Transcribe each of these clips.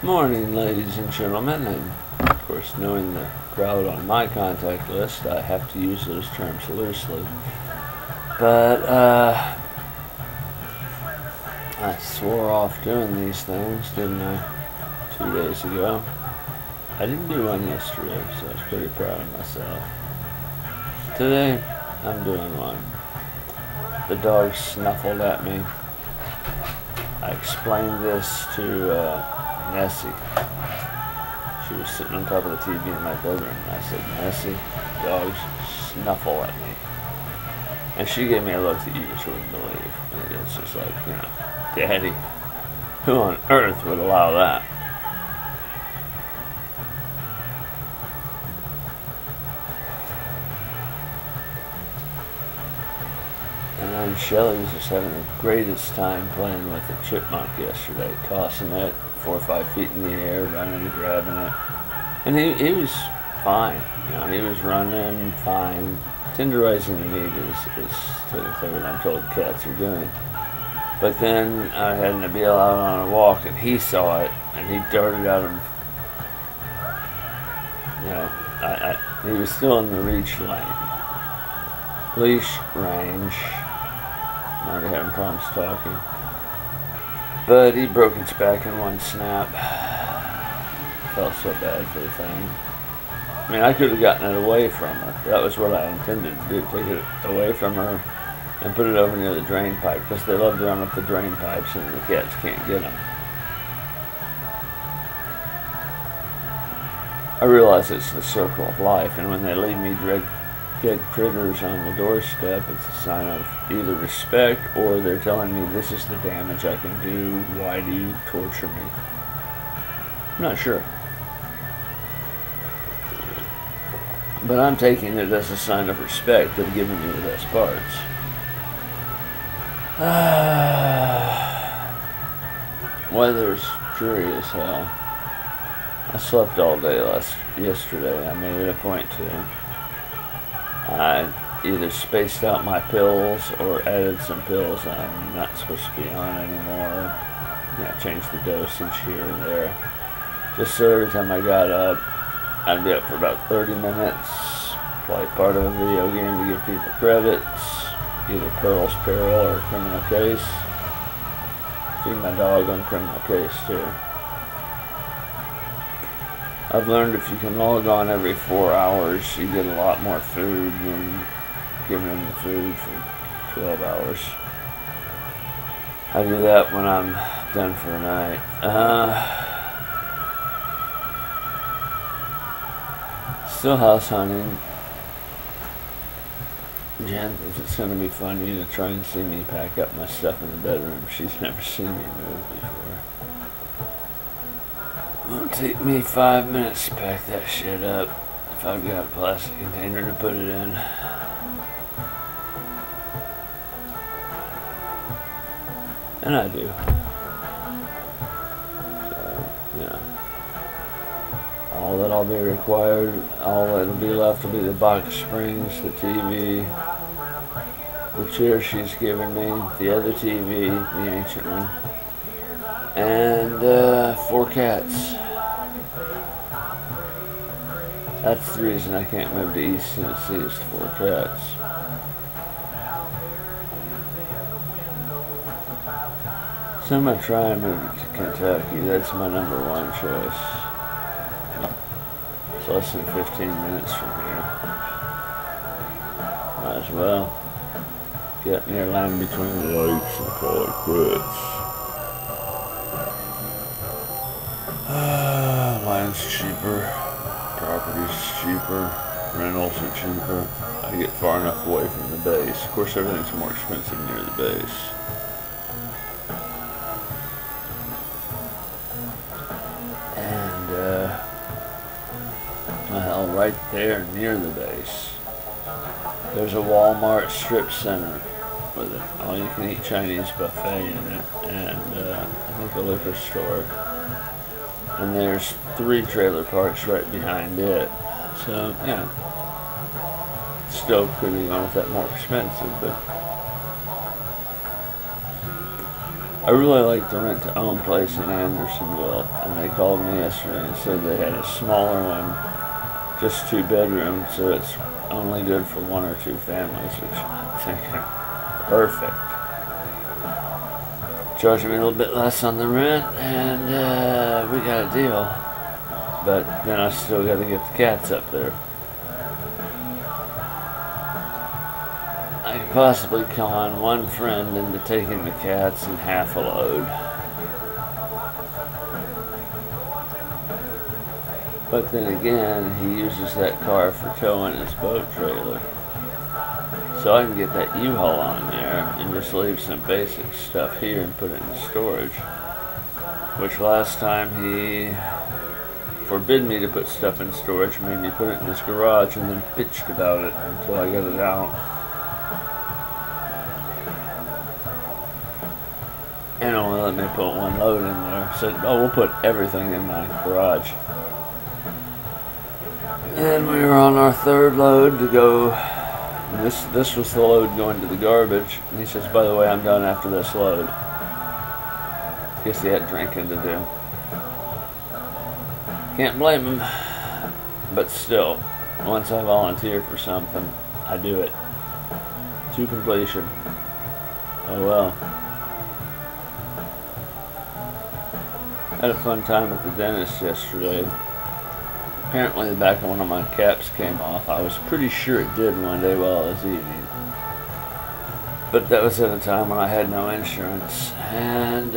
Morning, ladies and gentlemen, and of course, knowing the crowd on my contact list, I have to use those terms loosely. But, I swore off doing these things, didn't I, 2 days ago? I didn't do one yesterday, so I was pretty proud of myself. Today, I'm doing one. The dog snuffled at me. I explained this to, Nessie. She was sitting on top of the TV in my bedroom, and I said, Nessie, dogs snuffle at me. And she gave me a look that you just wouldn't believe. And it's just like, Daddy, who on earth would allow that? And Shelly was just having the greatest time playing with a chipmunk yesterday, tossing it 4 or 5 feet in the air, running and grabbing it. And he was fine. He was running fine. Tenderizing the meat is typically what I'm told cats are doing. But then I had Nabil out on a walk, and he saw it, and he darted out and, he was still in the leash range. I'm already having problems talking. But he broke its back in one snap. Felt so bad for the thing. I mean, I could have gotten it away from her. That was what I intended to do, take it away from her and put it over near the drain pipe, because they love to run up the drain pipes and the cats can't get them. I realize it's the circle of life, and when they leave me dead critters on the doorstep, it's a sign of either respect or they're telling me this is the damage I can do, why do you torture me? I'm not sure. But I'm taking it as a sign of respect of giving me the best parts. Weather's dreary as hell. I slept all day yesterday. I made it a point to. I either spaced out my pills or added some pills I'm not supposed to be on anymore. Changed the dosage here and there. Just so every time I got up, I'd be up for about 30 minutes, play part of a video game to give people credits, either Pearl's Peril or Criminal Case. Feed my dog on Criminal Case too. I've learned if you can log on every 4 hours, you get a lot more food than giving them the food for 12 hours. I do that when I'm done for the night. Still house hunting. Jen thinks it's going to be funny to try and see me pack up my stuff in the bedroom. She's never seen me move before. It'll take me 5 minutes to pack that shit up if I've got a plastic container to put it in. And I do. All that'll be required, all that'll be left will be the box springs, the TV, the chair she's given me, the other TV, the ancient one, and 4 cats. That's the reason I can't move to East Tennessee, is 4 cats. So I'm going to try and move to Kentucky. That's my #1 choice. It's less than 15 minutes from here. Might as well get near land between the lakes and call it quits. Land's cheaper, property's cheaper, rentals are cheaper. I get far enough away from the base. Of course, everything's more expensive near the base. Well, right there near the base, there's a Walmart strip center with an all-you-can-eat Chinese buffet in it, and I think a liquor store. And there's 3 trailer parks right behind it. So, still could be going with that more expensive, but I really like the rent-to-own place in Andersonville, and they called me yesterday and said they had a smaller one, just 2 bedrooms, so it's only good for 1 or 2 families, which I think are perfect. Charged me a little bit less on the rent, and we got a deal. But then I still got to get the cats up there. I could possibly con one friend into taking the cats in half a load. But then again, he uses that car for towing his boat trailer. So I can get that U-Haul on there and just leave some basic stuff here and put it in storage. Which last time he forbid me to put stuff in storage, made me put it in his garage and then bitched about it until I got it out. And only let me put 1 load in there. Said, oh, we'll put everything in my garage. And we were on our 3rd load to go. This was the load going to the garbage. And he says, by the way, I'm done after this load. Guess he had drinking to do. Can't blame him. But still, once I volunteer for something, I do it. To completion. Oh well. Had a fun time at the dentist yesterday. Apparently the back of one of my caps came off. I was pretty sure it did one day while I was eating. But that was at a time when I had no insurance. And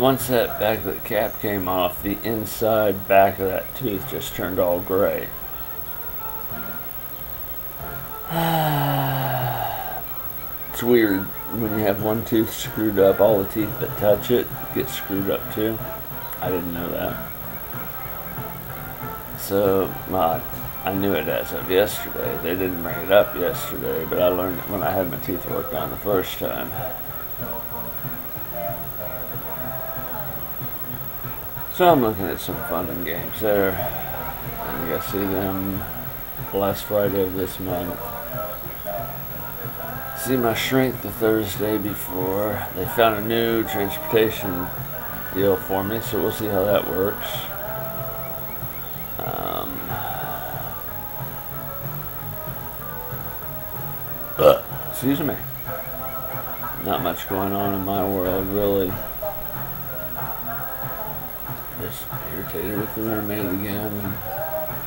once that back of the cap came off, the inside back of that tooth just turned all gray. It's weird when you have one tooth screwed up, all the teeth that touch it get screwed up too. I didn't know that. So, I knew it as of yesterday. They didn't bring it up yesterday, but I learned it when I had my teeth worked on the first time. So I'm looking at some fun and games there. I think I see them last Friday of this month. See my shrink the Thursday before. They found a new transportation deal for me, so we'll see how that works. Excuse me. Not much going on in my world, really. Just irritated with the roommate again.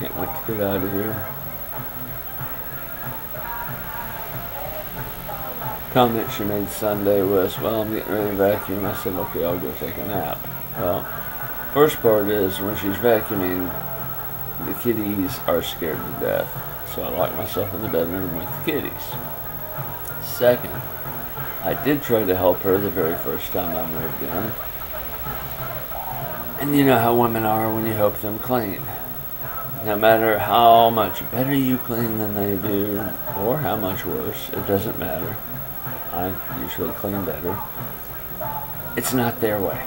Can't wait to get out of here. Comment she made Sunday was, well, I'm getting ready to vacuum. I said, okay, I'll go take a nap. Well, first part is when she's vacuuming, the kitties are scared to death. So I lock myself in the bedroom with the kitties. Second, I did try to help her the very first time I moved in. And you know how women are when you help them clean. No matter how much better you clean than they do, or how much worse, it doesn't matter. I usually clean better. It's not their way.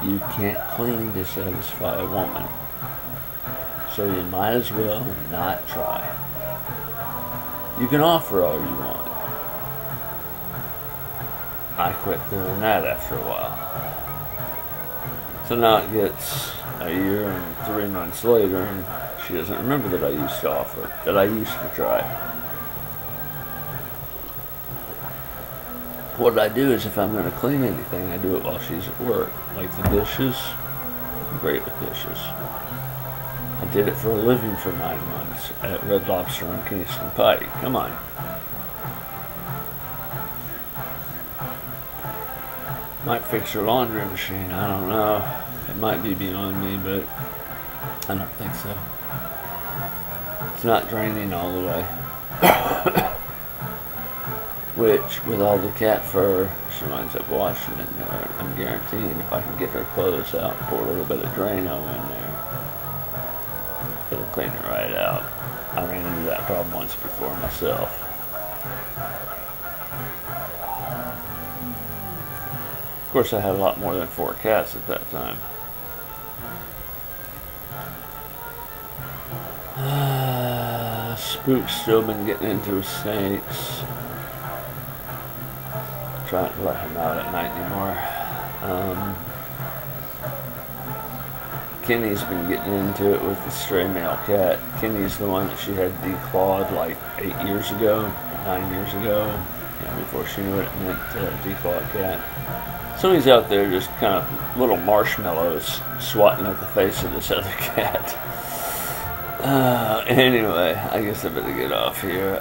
You can't clean to satisfy a woman. So you might as well not try. You can offer all you want. I quit doing that after a while. So now it gets a year and 3 months later, and she doesn't remember that I used to offer, that I used to try. What I do is if I'm going to clean anything, I do it while she's at work. Like the dishes, I'm great with dishes. I did it for a living for 9 months at Red Lobster on Kingston Pike. Come on. Might fix her laundry machine, I don't know. It might be beyond me, but I don't think so. It's not draining all the way. Which, with all the cat fur, she winds up washing it there. I'm guaranteeing if I can get her clothes out and pour a little bit of Drano in there, it'll clean it right out. I ran into that problem once before myself. Of course, I had a lot more than 4 cats at that time. Spook's still been getting into his snakes. trying to let him out at night anymore. Kenny's been getting into it with the stray male cat. Kenny's the one that she had declawed like 8 years ago, 9 years ago, before she knew what it meant to declaw a cat. So he's out there just kind of little marshmallows swatting at the face of this other cat. Anyway, I guess I better get off here.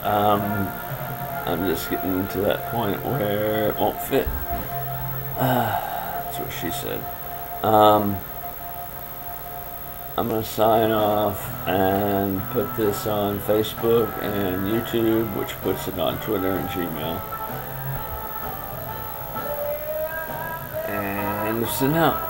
I'm just getting to that point where it won't fit. That's what she said. I'm going to sign off and put this on Facebook and YouTube, which puts it on Twitter and Gmail. And listen out.